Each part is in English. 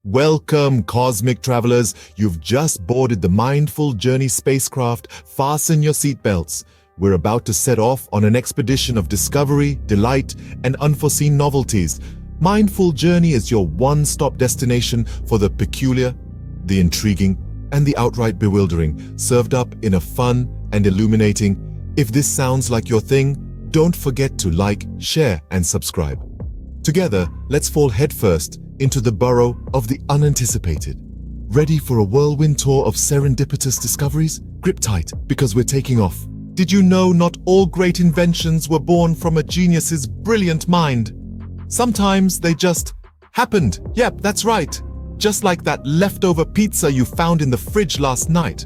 Welcome, cosmic travelers. You've just boarded the Mindfull Journey spacecraft. Fasten your seatbelts. We're about to set off on an expedition of discovery, delight, and unforeseen novelties. Mindfull Journey is your one-stop destination for the peculiar, the intriguing, and the outright bewildering, served up in a fun and illuminating. If this sounds like your thing, don't forget to like, share, and subscribe. Together, let's fall headfirst into the burrow of the unanticipated. Ready for a whirlwind tour of serendipitous discoveries? Grip tight, because we're taking off. Did you know not all great inventions were born from a genius's brilliant mind? Sometimes they just happened. Yep, that's right. Just like that leftover pizza you found in the fridge last night.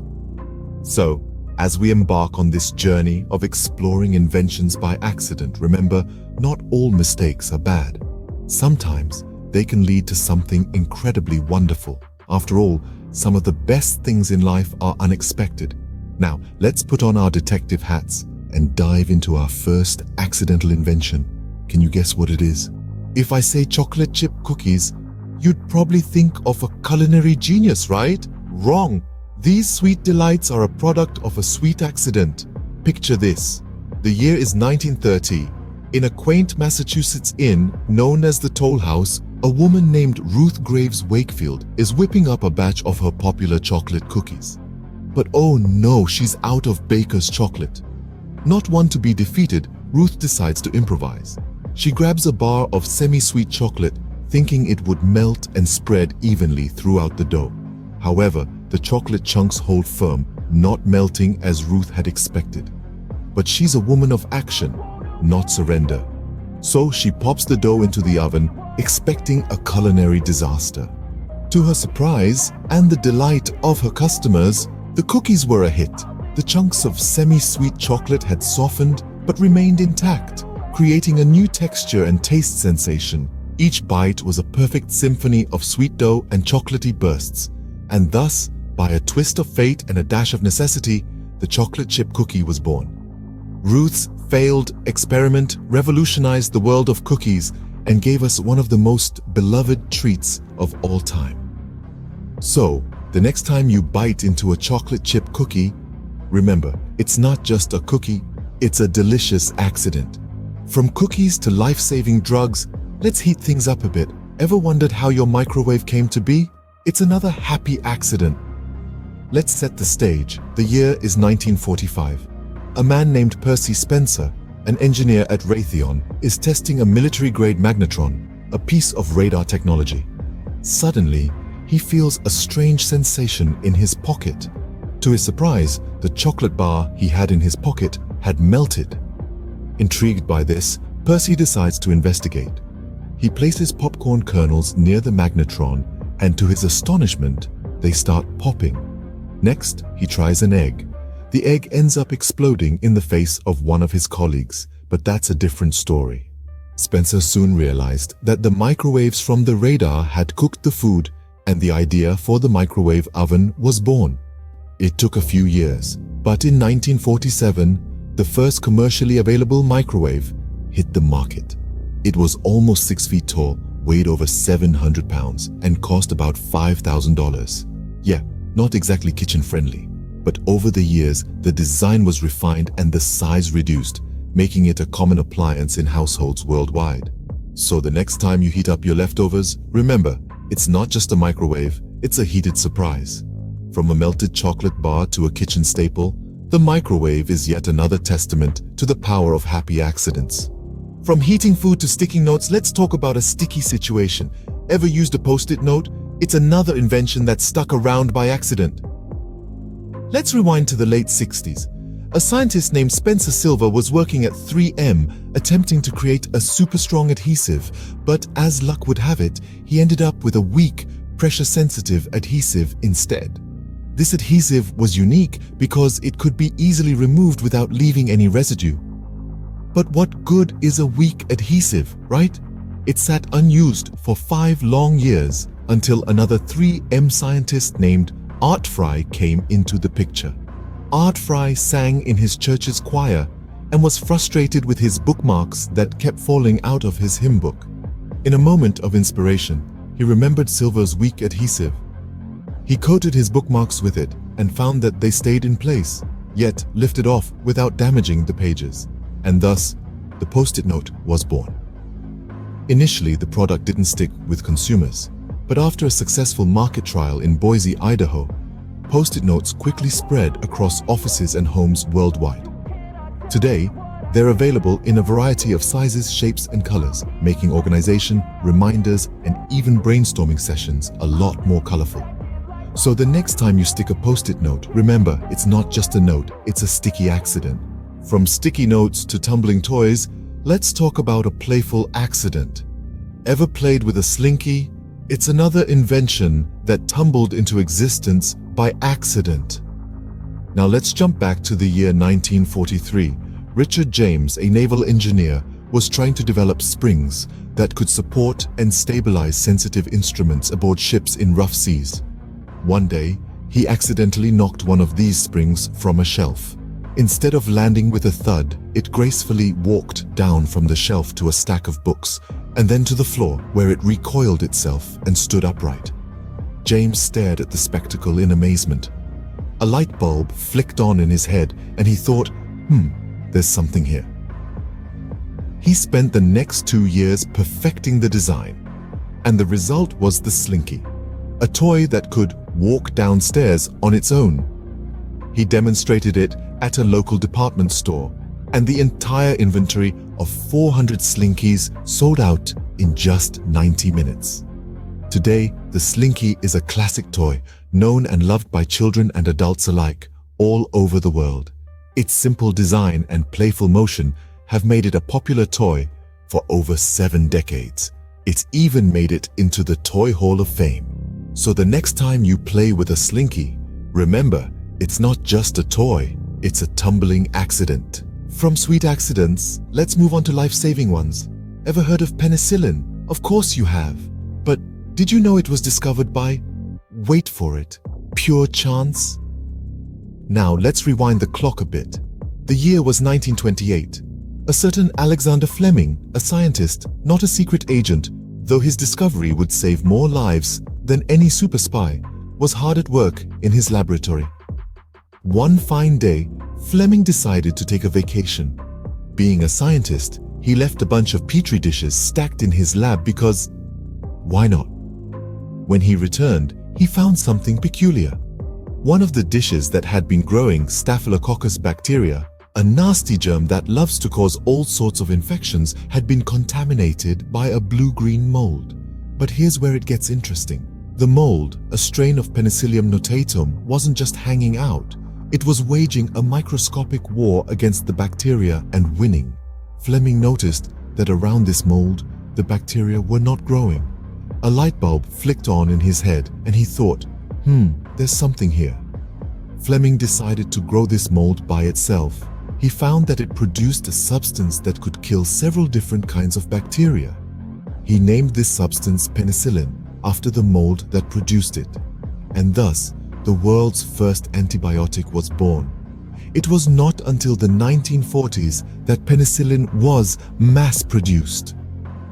So, as we embark on this journey of exploring inventions by accident, remember, not all mistakes are bad. Sometimes they can lead to something incredibly wonderful. After all, some of the best things in life are unexpected. Now, let's put on our detective hats and dive into our first accidental invention. Can you guess what it is? If I say chocolate chip cookies, you'd probably think of a culinary genius, right? Wrong. These sweet delights are a product of a sweet accident. Picture this. The year is 1930. In a quaint Massachusetts inn known as the Toll House, a woman named Ruth Graves Wakefield is whipping up a batch of her popular chocolate cookies. But oh no, she's out of Baker's chocolate. Not one to be defeated, Ruth decides to improvise. She grabs a bar of semi-sweet chocolate, thinking it would melt and spread evenly throughout the dough. However, the chocolate chunks hold firm, not melting as Ruth had expected. But she's a woman of action, not surrender. So she pops the dough into the oven, expecting a culinary disaster. To her surprise and the delight of her customers, the cookies were a hit. The chunks of semi-sweet chocolate had softened but remained intact, creating a new texture and taste sensation. Each bite was a perfect symphony of sweet dough and chocolatey bursts. And thus, by a twist of fate and a dash of necessity, the chocolate chip cookie was born. Ruth's failed experiment revolutionized the world of cookies and gave us one of the most beloved treats of all time. So, the next time you bite into a chocolate chip cookie, remember, it's not just a cookie, it's a delicious accident. From cookies to life-saving drugs, let's heat things up a bit. Ever wondered how your microwave came to be? It's another happy accident. Let's set the stage. The year is 1945. A man named Percy Spencer, an engineer at Raytheon, is testing a military-grade magnetron, a piece of radar technology. Suddenly, he feels a strange sensation in his pocket. To his surprise, the chocolate bar he had in his pocket had melted. Intrigued by this, Percy decides to investigate. He places popcorn kernels near the magnetron, and to his astonishment, they start popping. Next, he tries an egg. The egg ends up exploding in the face of one of his colleagues, but that's a different story. Spencer soon realized that the microwaves from the radar had cooked the food, and the idea for the microwave oven was born. It took a few years, but in 1947, the first commercially available microwave hit the market. It was almost 6 feet tall, weighed over 700 pounds, and cost about $5,000. Yeah, not exactly kitchen-friendly. But over the years, the design was refined and the size reduced, making it a common appliance in households worldwide. So the next time you heat up your leftovers, remember, it's not just a microwave, it's a heated surprise. From a melted chocolate bar to a kitchen staple, the microwave is yet another testament to the power of happy accidents. From heating food to sticking notes, let's talk about a sticky situation. Ever used a Post-it note? It's another invention that stuck around by accident. Let's rewind to the late 60s. A scientist named Spencer Silver was working at 3M, attempting to create a super strong adhesive, but as luck would have it, he ended up with a weak, pressure-sensitive adhesive instead. This adhesive was unique because it could be easily removed without leaving any residue. But what good is a weak adhesive, right? It sat unused for 5 long years until another 3M scientist named Art Fry came into the picture. Art Fry sang in his church's choir and was frustrated with his bookmarks that kept falling out of his hymn book. In a moment of inspiration, He remembered silver's weak adhesive. He coated his bookmarks with it and found that they stayed in place, yet lifted off without damaging the pages. And thus, the Post-it note was born. Initially, the product didn't stick with consumers, but after a successful market trial in Boise, Idaho, Post-it notes quickly spread across offices and homes worldwide. Today, they're available in a variety of sizes, shapes, and colors, making organization, reminders, and even brainstorming sessions a lot more colorful. So the next time you stick a Post-it note, remember, it's not just a note, it's a sticky accident. From sticky notes to tumbling toys, let's talk about a playful accident. Ever played with a Slinky? It's another invention that tumbled into existence by accident. Now let's jump back to the year 1943. Richard James, a naval engineer, was trying to develop springs that could support and stabilize sensitive instruments aboard ships in rough seas. One day, he accidentally knocked one of these springs from a shelf. Instead of landing with a thud, it gracefully walked down from the shelf to a stack of books, and then to the floor, where it recoiled itself and stood upright. James stared at the spectacle in amazement. A light bulb flicked on in his head, and he thought, there's something here. He spent the next 2 years perfecting the design, and the result was the Slinky, a toy that could walk downstairs on its own. He demonstrated it at a local department store, and the entire inventory of 400 Slinkies sold out in just 90 minutes. Today, the Slinky is a classic toy, known and loved by children and adults alike, all over the world. Its simple design and playful motion have made it a popular toy for over 7 decades. It's even made it into the Toy Hall of Fame. So the next time you play with a Slinky, remember, it's not just a toy, it's a tumbling accident. From sweet accidents, let's move on to life-saving ones. Ever heard of penicillin? Of course you have. But did you know it was discovered by, wait for it, pure chance? Now let's rewind the clock a bit. The year was 1928. A certain Alexander Fleming, a scientist, not a secret agent, though his discovery would save more lives than any super spy, was hard at work in his laboratory. One fine day, Fleming decided to take a vacation. Being a scientist, he left a bunch of petri dishes stacked in his lab because, why not? When he returned, he found something peculiar. One of the dishes that had been growing Staphylococcus bacteria, a nasty germ that loves to cause all sorts of infections, had been contaminated by a blue-green mold. But here's where it gets interesting. The mold, a strain of Penicillium notatum, wasn't just hanging out. It was waging a microscopic war against the bacteria and winning. Fleming noticed that around this mold, the bacteria were not growing. A light bulb flicked on in his head, and he thought, there's something here. Fleming decided to grow this mold by itself. He found that it produced a substance that could kill several different kinds of bacteria. He named this substance penicillin after the mold that produced it, and thus the world's first antibiotic was born. It was not until the 1940s that penicillin was mass-produced.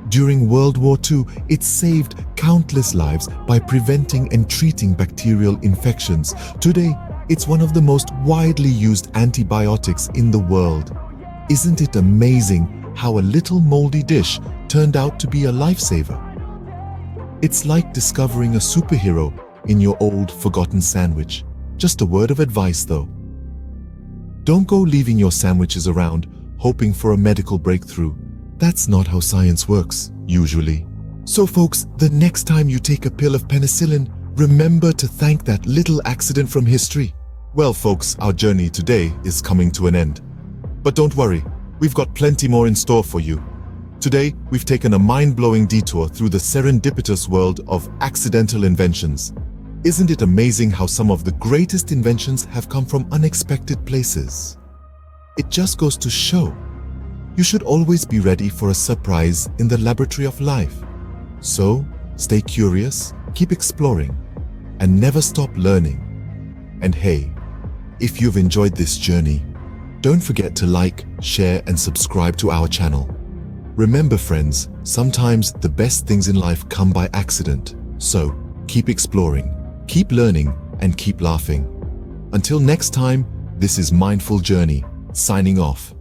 During World War II, it saved countless lives by preventing and treating bacterial infections. Today, it's one of the most widely used antibiotics in the world. Isn't it amazing how a little moldy dish turned out to be a lifesaver? It's like discovering a superhero in your old forgotten sandwich. Just a word of advice though. Don't go leaving your sandwiches around hoping for a medical breakthrough. That's not how science works, usually. So folks, the next time you take a pill of penicillin, remember to thank that little accident from history. Well folks, our journey today is coming to an end. But don't worry, we've got plenty more in store for you. Today, we've taken a mind-blowing detour through the serendipitous world of accidental inventions. Isn't it amazing how some of the greatest inventions have come from unexpected places? It just goes to show, you should always be ready for a surprise in the laboratory of life. So, stay curious, keep exploring, and never stop learning. And hey, if you've enjoyed this journey, don't forget to like, share, and subscribe to our channel. Remember, friends, sometimes the best things in life come by accident. So, keep exploring, keep learning, and keep laughing. Until next time, this is Mindful Journey, signing off.